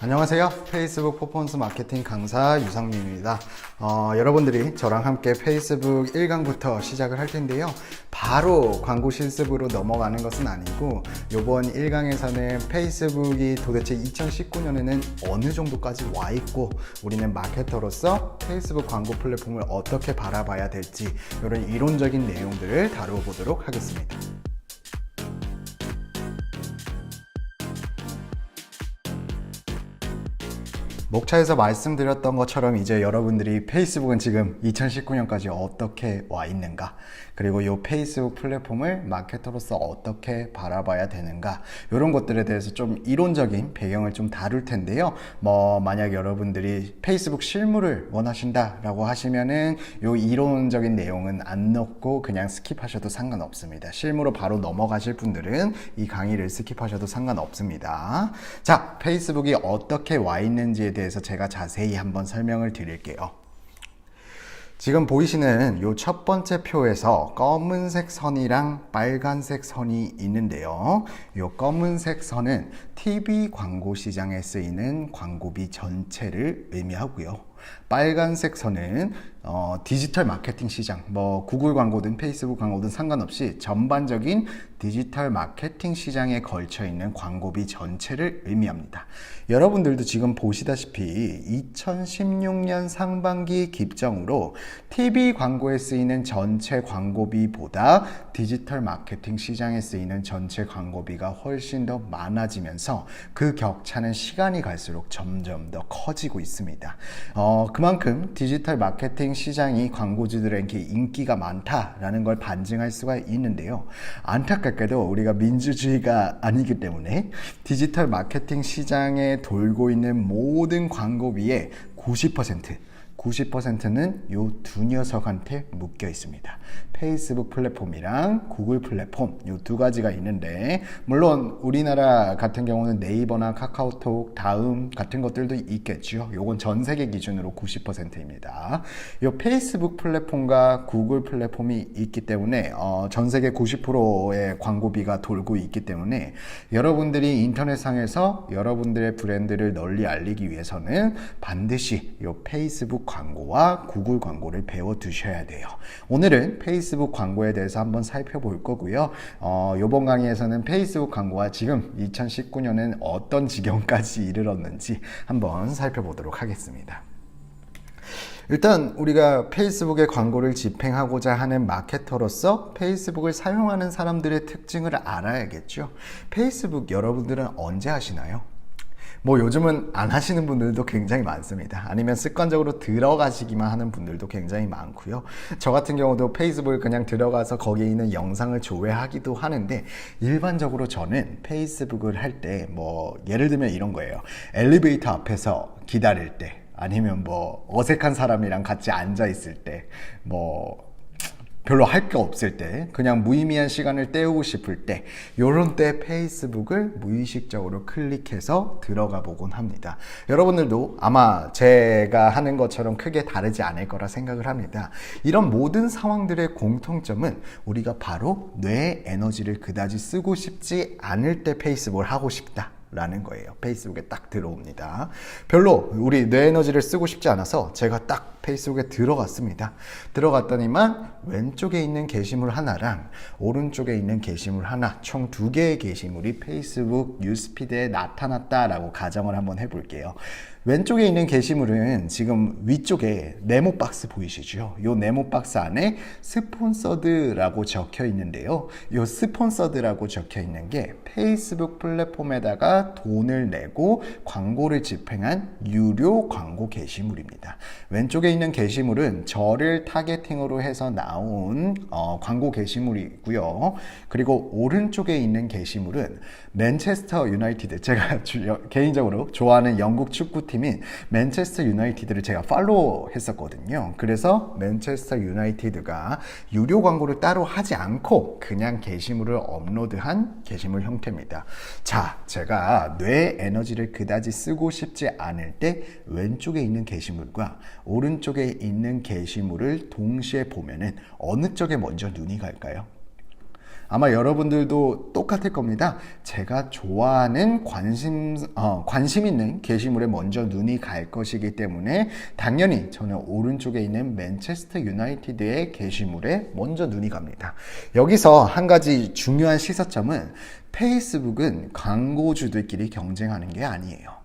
안녕하세요. 페이스북 퍼포먼스 마케팅 강사 유상민입니다. 여러분들이 저랑 함께 페이스북 1강부터 시작을 할 텐데요. 바로 광고 실습으로 넘어가는 것은 아니고 이번 1강에서는 페이스북이 도대체 2019년에는 어느 정도까지 와 있고 우리는 마케터로서 페이스북 광고 플랫폼을 어떻게 바라봐야 될지 이런 이론적인 내용들을 다루어 보도록 하겠습니다. 목차에서 말씀드렸던 것처럼 이제 여러분들이 페이스북은 지금 2019년까지 어떻게 와 있는가, 그리고 이 페이스북 플랫폼을 마케터로서 어떻게 바라봐야 되는가, 이런 것들에 대해서 좀 이론적인 배경을 좀 다룰 텐데요. 만약 여러분들이 페이스북 실무를 원하신다라고 하시면은 이 이론적인 내용은 안 넣고 그냥 스킵하셔도 상관없습니다. 실무로 바로 넘어가실 분들은 이 강의를 스킵하셔도 상관없습니다. 자, 페이스북이 어떻게 와 있는지에 대해서 제가 자세히 한번 설명을 드릴게요. 지금 보이시는 이 첫 번째 표에서 검은색 선이랑 빨간색 선이 있는데요. 이 검은색 선은 TV 광고 시장에 쓰이는 광고비 전체를 의미하고요. 빨간색 선은 디지털 마케팅 시장, 구글 광고든 페이스북 광고든 상관없이 전반적인 디지털 마케팅 시장에 걸쳐 있는 광고비 전체를 의미합니다. 여러분들도 지금 보시다시피 2016년 상반기 기점으로 TV 광고에 쓰이는 전체 광고비보다 디지털 마케팅 시장에 쓰이는 전체 광고비가 훨씬 더 많아지면서 그 격차는 시간이 갈수록 점점 더 커지고 있습니다. 그만큼 디지털 마케팅 시장이 광고주들에게 인기가 많다라는 걸 반증할 수가 있는데요. 안타깝게도 우리가 민주주의가 아니기 때문에 디지털 마케팅 시장에 돌고 있는 모든 광고비의 90%는 이 두 녀석한테 묶여 있습니다. 페이스북 플랫폼이랑 구글 플랫폼, 이 두 가지가 있는데, 물론 우리나라 같은 경우는 네이버나 카카오톡, 다음 같은 것들도 있겠죠. 요건 전 세계 기준으로 90%입니다. 이 페이스북 플랫폼과 구글 플랫폼이 있기 때문에 전 세계 90%의 광고비가 돌고 있기 때문에 여러분들이 인터넷상에서 여러분들의 브랜드를 널리 알리기 위해서는 반드시 이 페이스북 광고와 구글 광고를 배워 두셔야 돼요. 오늘은 페이스북 광고에 대해서 한번 살펴볼 거고요. 이번 강의에서는 페이스북 광고와 지금 2019년엔 어떤 지경까지 이르렀는지 한번 살펴보도록 하겠습니다. 일단 우리가 페이스북에 광고를 집행하고자 하는 마케터로서 페이스북을 사용하는 사람들의 특징을 알아야겠죠. 페이스북 여러분들은 언제 하시나요? 요즘은 안 하시는 분들도 굉장히 많습니다. 아니면 습관적으로 들어가시기만 하는 분들도 굉장히 많고요. 저 같은 경우도 페이스북을 그냥 들어가서 거기에 있는 영상을 조회하기도 하는데, 일반적으로 저는 페이스북을 할 때 예를 들면 이런 거예요. 엘리베이터 앞에서 기다릴 때, 아니면 어색한 사람이랑 같이 앉아 있을 때, 별로 할 게 없을 때, 그냥 무의미한 시간을 때우고 싶을 때, 요런 때 페이스북을 무의식적으로 클릭해서 들어가 보곤 합니다. 여러분들도 아마 제가 하는 것처럼 크게 다르지 않을 거라 생각을 합니다. 이런 모든 상황들의 공통점은 우리가 바로 뇌의 에너지를 그다지 쓰고 싶지 않을 때 페이스북을 하고 싶다 라는 거예요. 페이스북에 딱 들어옵니다. 별로 우리 뇌 에너지를 쓰고 싶지 않아서 제가 딱 페이스북에 들어갔습니다. 들어갔더니만 왼쪽에 있는 게시물 하나랑 오른쪽에 있는 게시물 하나, 총 2개의 게시물이 페이스북 뉴스피드에 나타났다라고 가정을 한번 해볼게요. 왼쪽에 있는 게시물은 지금 위쪽에 네모 박스 보이시죠? 이 네모 박스 안에 스폰서드라고 적혀 있는데요. 이 스폰서드라고 적혀 있는 게 페이스북 플랫폼에다가 돈을 내고 광고를 집행한 유료 광고 게시물입니다. 왼쪽에 있는 게시물은 저를 타겟팅으로 해서 나온 광고 게시물이고요. 그리고 오른쪽에 있는 게시물은 맨체스터 유나이티드, 제가 개인적으로 좋아하는 영국 축구팀인 맨체스터 유나이티드를 제가 팔로우 했었거든요. 그래서 맨체스터 유나이티드가 유료 광고를 따로 하지 않고 그냥 게시물을 업로드한 게시물 형태입니다. 자, 제가 뇌 에너지를 그다지 쓰고 싶지 않을 때 왼쪽에 있는 게시물과 오른쪽에 있는 게시물을 동시에 보면은 어느 쪽에 먼저 눈이 갈까요? 아마 여러분들도 똑같을 겁니다. 제가 좋아하는 관심 있는 게시물에 먼저 눈이 갈 것이기 때문에 당연히 저는 오른쪽에 있는 맨체스터 유나이티드의 게시물에 먼저 눈이 갑니다. 여기서 한 가지 중요한 시사점은 페이스북은 광고주들끼리 경쟁하는 게 아니에요.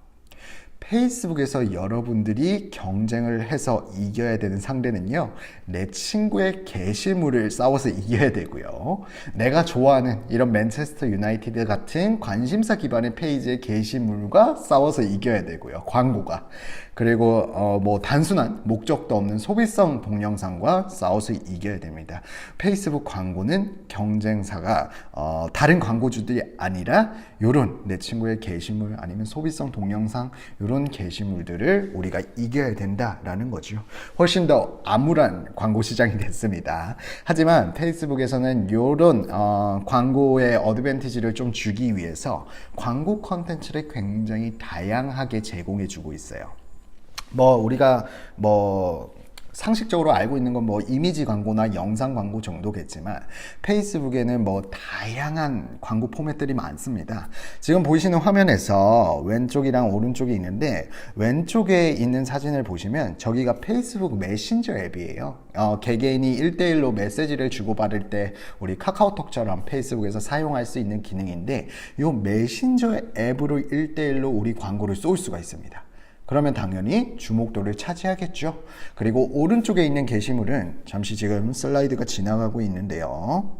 페이스북에서 여러분들이 경쟁을 해서 이겨야 되는 상대는요, 내 친구의 게시물을 싸워서 이겨야 되고요. 내가 좋아하는 이런 맨체스터 유나이티드 같은 관심사 기반의 페이지의 게시물과 싸워서 이겨야 되고요. 광고가. 그리고 뭐 단순한 목적도 없는 소비성 동영상과 싸워서 이겨야 됩니다. 페이스북 광고는 경쟁사가 다른 광고주들이 아니라 요런 내 친구의 게시물 아니면 소비성 동영상 요런 게시물들을 우리가 이겨야 된다라는 거죠. 훨씬 더 암울한 광고 시장이 됐습니다. 하지만 페이스북에서는 요런 광고의 어드밴티지를 좀 주기 위해서 광고 컨텐츠를 굉장히 다양하게 제공해 주고 있어요. 우리가 상식적으로 알고 있는 건 이미지 광고나 영상 광고 정도겠지만 페이스북에는 다양한 광고 포맷들이 많습니다. 지금 보이시는 화면에서 왼쪽이랑 오른쪽이 있는데 왼쪽에 있는 사진을 보시면 저기가 페이스북 메신저 앱이에요. 개개인이 1대1로 메시지를 주고받을 때 우리 카카오톡처럼 페이스북에서 사용할 수 있는 기능인데 이 메신저 앱으로 1대1로 우리 광고를 쏠 수가 있습니다. 그러면 당연히 주목도를 차지하겠죠. 그리고 오른쪽에 있는 게시물은 잠시 지금 슬라이드가 지나가고 있는데요.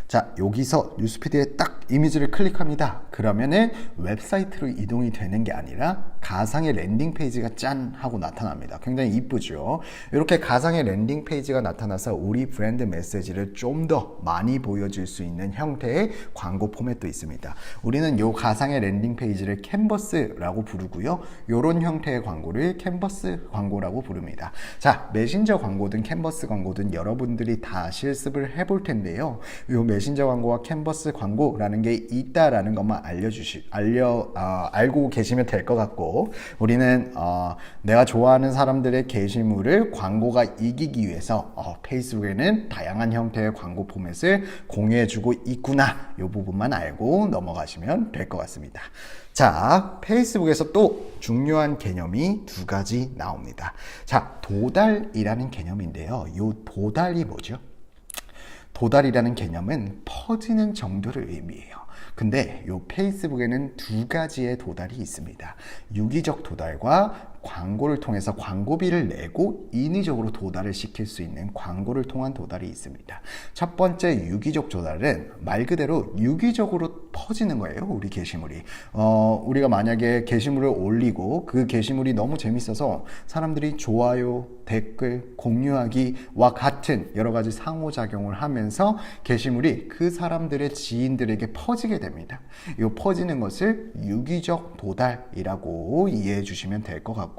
자, 여기서 뉴스피드에 딱 이미지를 클릭합니다. 그러면은 웹사이트로 이동이 되는 게 아니라 가상의 랜딩 페이지가 짠 하고 나타납니다. 굉장히 이쁘죠. 이렇게 가상의 랜딩 페이지가 나타나서 우리 브랜드 메시지를 좀 더 많이 보여줄 수 있는 형태의 광고 포맷도 있습니다. 우리는 이 가상의 랜딩 페이지를 캔버스라고 부르고요. 이런 형태의 광고를 캔버스 광고라고 부릅니다. 자, 메신저 광고든 캔버스 광고든 여러분들이 다 실습을 해볼 텐데요. 이 메신저 광고와 캔버스 광고라는 게 있다라는 것만 알고 계시면 될 것 같고, 우리는 내가 좋아하는 사람들의 게시물을 광고가 이기기 위해서 페이스북에는 다양한 형태의 광고 포맷을 공유해주고 있구나, 이 부분만 알고 넘어가시면 될 것 같습니다. 자, 페이스북에서 또 중요한 개념이 두 가지 나옵니다. 자, 도달이라는 개념인데요. 이 도달이 뭐죠? 도달이라는 개념은 퍼지는 정도를 의미해요. 근데 이 페이스북에는 두 가지의 도달이 있습니다. 유기적 도달과 광고를 통해서 광고비를 내고 인위적으로 도달을 시킬 수 있는 광고를 통한 도달이 있습니다. 첫 번째 유기적 도달은 말 그대로 유기적으로 퍼지는 거예요. 우리 게시물이. 우리가 만약에 게시물을 올리고 그 게시물이 너무 재밌어서 사람들이 좋아요, 댓글, 공유하기와 같은 여러 가지 상호작용을 하면서 게시물이 그 사람들의 지인들에게 퍼지게 됩니다. 이 퍼지는 것을 유기적 도달이라고 이해해 주시면 될 것 같고요.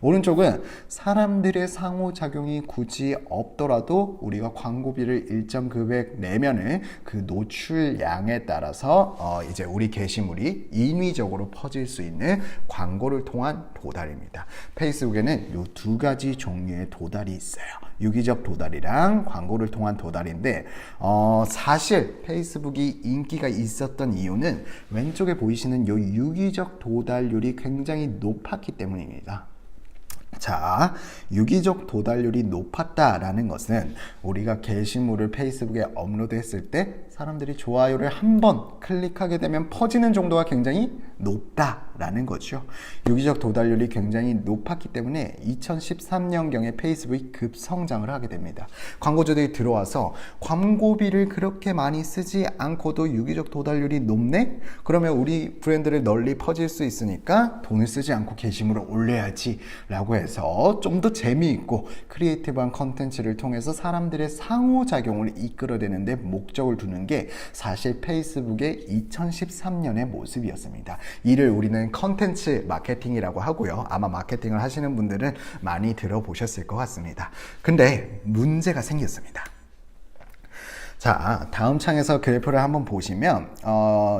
오른쪽은 사람들의 상호작용이 굳이 없더라도 우리가 광고비를 일정 금액 내면은 그 노출량에 따라서 이제 우리 게시물이 인위적으로 퍼질 수 있는 광고를 통한 도달입니다. 페이스북에는 이 두 가지 종류의 도달이 있어요. 유기적 도달이랑 광고를 통한 도달인데 사실 페이스북이 인기가 있었던 이유는 왼쪽에 보이시는 이 유기적 도달률이 굉장히 높았기 때문입니다. 자, 유기적 도달률이 높았다라는 것은 우리가 게시물을 페이스북에 업로드했을 때 사람들이 좋아요를 한 번 클릭하게 되면 퍼지는 정도가 굉장히 높다라는 거죠. 유기적 도달률이 굉장히 높았기 때문에 2013년경에 페이스북이 급성장을 하게 됩니다. 광고주들이 들어와서 광고비를 그렇게 많이 쓰지 않고도 유기적 도달률이 높네? 그러면 우리 브랜드를 널리 퍼질 수 있으니까 돈을 쓰지 않고 게시물을 올려야지 라고 해서 좀 더 재미있고 크리에이티브한 컨텐츠를 통해서 사람들의 상호작용을 이끌어내는데 목적을 두는 게 사실 페이스북의 2013년의 모습이었습니다. 이를 우리는 컨텐츠 마케팅이라고 하고요. 아마 마케팅을 하시는 분들은 많이 들어보셨을 것 같습니다. 근데 문제가 생겼습니다. 자, 다음 창에서 그래프를 한번 보시면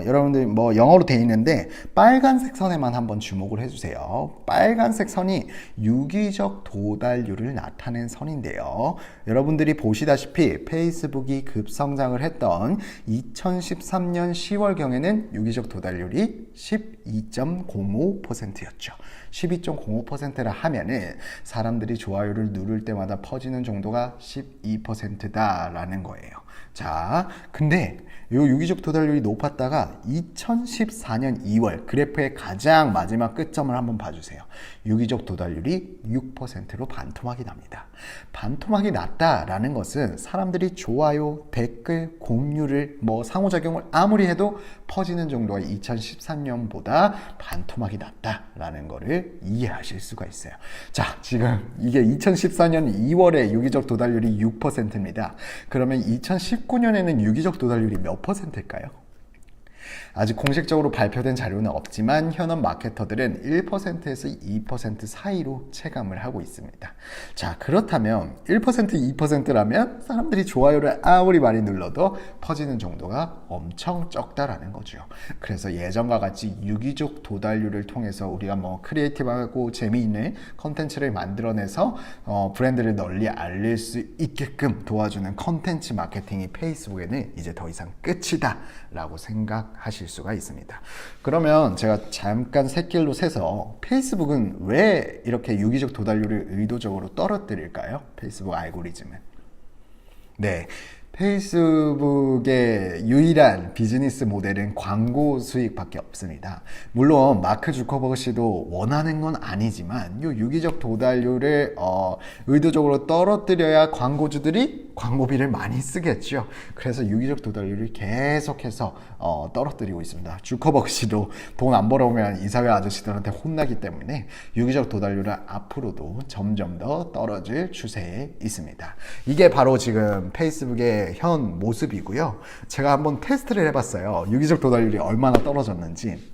여러분들 뭐 영어로 돼 있는데 빨간색 선에만 한번 주목을 해주세요. 빨간색 선이 유기적 도달률을 나타낸 선인데요. 여러분들이 보시다시피 페이스북이 급성장을 했던 2013년 10월경에는 유기적 도달률이 12.05%였죠. 12.05%라 하면은 사람들이 좋아요를 누를 때마다 퍼지는 정도가 12%다라는 거예요. 자, 근데 이 유기적 도달률이 높았다가 2014년 2월 그래프의 가장 마지막 끝점을 한번 봐주세요. 유기적 도달률이 6%로 반토막이 납니다. 반토막이 났다라는 것은 사람들이 좋아요, 댓글, 공유를 상호작용을 아무리 해도 퍼지는 정도가 2013년보다 반토막이 났다라는 거를 이해하실 수가 있어요. 자, 지금 이게 2014년 2월에 유기적 도달률이 6%입니다. 그러면 2019년에는 유기적 도달률이 몇 %일까요? 아직 공식적으로 발표된 자료는 없지만 현업 마케터들은 1%에서 2% 사이로 체감을 하고 있습니다. 자, 그렇다면 1%, 2%라면 사람들이 좋아요를 아무리 많이 눌러도 퍼지는 정도가 엄청 적다라는 거죠. 그래서 예전과 같이 유기적 도달률을 통해서 우리가 크리에이티브하고 재미있는 컨텐츠를 만들어내서 브랜드를 널리 알릴 수 있게끔 도와주는 컨텐츠 마케팅이 페이스북에는 이제 더 이상 끝이다 라고 생각하실 수가 있습니다. 그러면 제가 잠깐 샛길로 새서 페이스북은 왜 이렇게 유기적 도달률을 의도적으로 떨어뜨릴까요? 페이스북 알고리즘은. 네. 페이스북의 유일한 비즈니스 모델은 광고 수익밖에 없습니다. 물론 마크 주커버그 씨도 원하는 건 아니지만 이 유기적 도달률을 의도적으로 떨어뜨려야 광고주들이 광고비를 많이 쓰겠죠. 그래서 유기적 도달률을 계속해서 떨어뜨리고 있습니다. 주커버그 씨도 돈 안 벌어오면 이사회 아저씨들한테 혼나기 때문에 유기적 도달률은 앞으로도 점점 더 떨어질 추세에 있습니다. 이게 바로 지금 페이스북의 현 모습이고요. 제가 한번 테스트를 해봤어요. 유기적 도달률이 얼마나 떨어졌는지.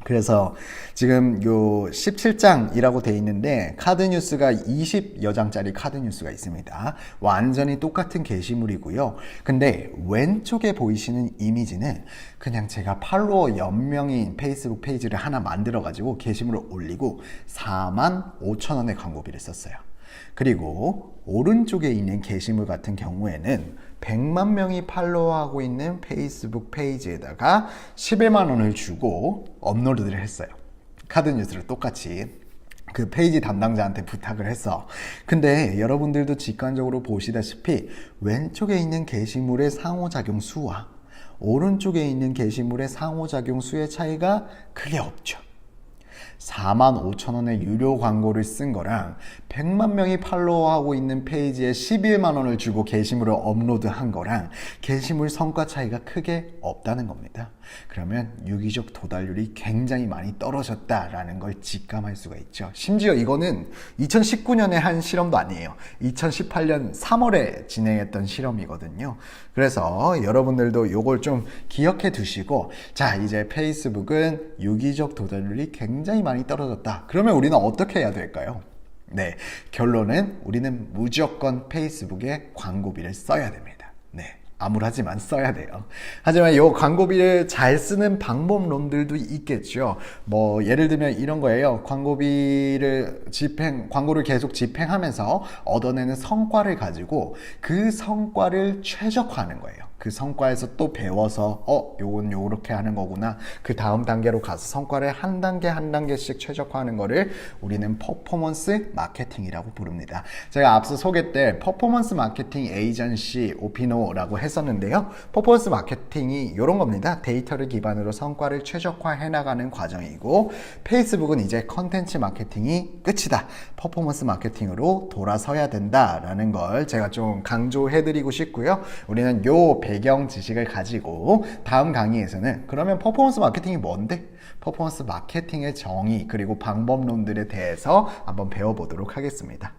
그래서 지금 요 17장이라고 돼 있는데 카드 뉴스가 20여 장짜리 카드 뉴스가 있습니다. 완전히 똑같은 게시물이고요. 근데 왼쪽에 보이시는 이미지는 그냥 제가 팔로워 연명인 페이스북 페이지를 하나 만들어 가지고 게시물을 올리고 45,000원의 광고비를 썼어요. 그리고 오른쪽에 있는 게시물 같은 경우에는 100만 명이 팔로우하고 있는 페이스북 페이지에다가 11만 원을 주고 업로드를 했어요. 카드 뉴스를 똑같이 그 페이지 담당자한테 부탁을 했어. 근데 여러분들도 직관적으로 보시다시피 왼쪽에 있는 게시물의 상호작용 수와 오른쪽에 있는 게시물의 상호작용 수의 차이가 크게 없죠. 45,000원의 유료 광고를 쓴 거랑 100만 명이 팔로워하고 있는 페이지에 11만 원을 주고 게시물을 업로드한 거랑 게시물 성과 차이가 크게 없다는 겁니다. 그러면 유기적 도달률이 굉장히 많이 떨어졌다라는 걸 직감할 수가 있죠. 심지어 이거는 2019년에 한 실험도 아니에요. 2018년 3월에 진행했던 실험이거든요. 그래서 여러분들도 이걸 좀 기억해 두시고, 자, 이제 페이스북은 유기적 도달률이 굉장히 많이 떨어졌다. 그러면 우리는 어떻게 해야 될까요? 네, 결론은 우리는 무조건 페이스북에 광고비를 써야 됩니다. 네, 암울하지만 써야 돼요. 하지만 이 광고비를 잘 쓰는 방법론들도 있겠죠. 예를 들면 이런 거예요. 광고를 계속 집행하면서 얻어내는 성과를 가지고 그 성과를 최적화하는 거예요. 그 성과에서 또 배워서 요건 요렇게 하는 거구나. 그 다음 단계로 가서 성과를 한 단계 한 단계씩 최적화하는 거를 우리는 퍼포먼스 마케팅이라고 부릅니다. 제가 앞서 소개 때 퍼포먼스 마케팅 에이전시 오피노라고 했었는데요. 퍼포먼스 마케팅이 이런 겁니다. 데이터를 기반으로 성과를 최적화해 나가는 과정이고, 페이스북은 이제 컨텐츠 마케팅이 끝이다. 퍼포먼스 마케팅으로 돌아서야 된다라는 걸 제가 좀 강조해드리고 싶고요. 우리는 요 배경 지식을 가지고 다음 강의에서는 그러면 퍼포먼스 마케팅이 뭔데? 퍼포먼스 마케팅의 정의 그리고 방법론들에 대해서 한번 배워보도록 하겠습니다.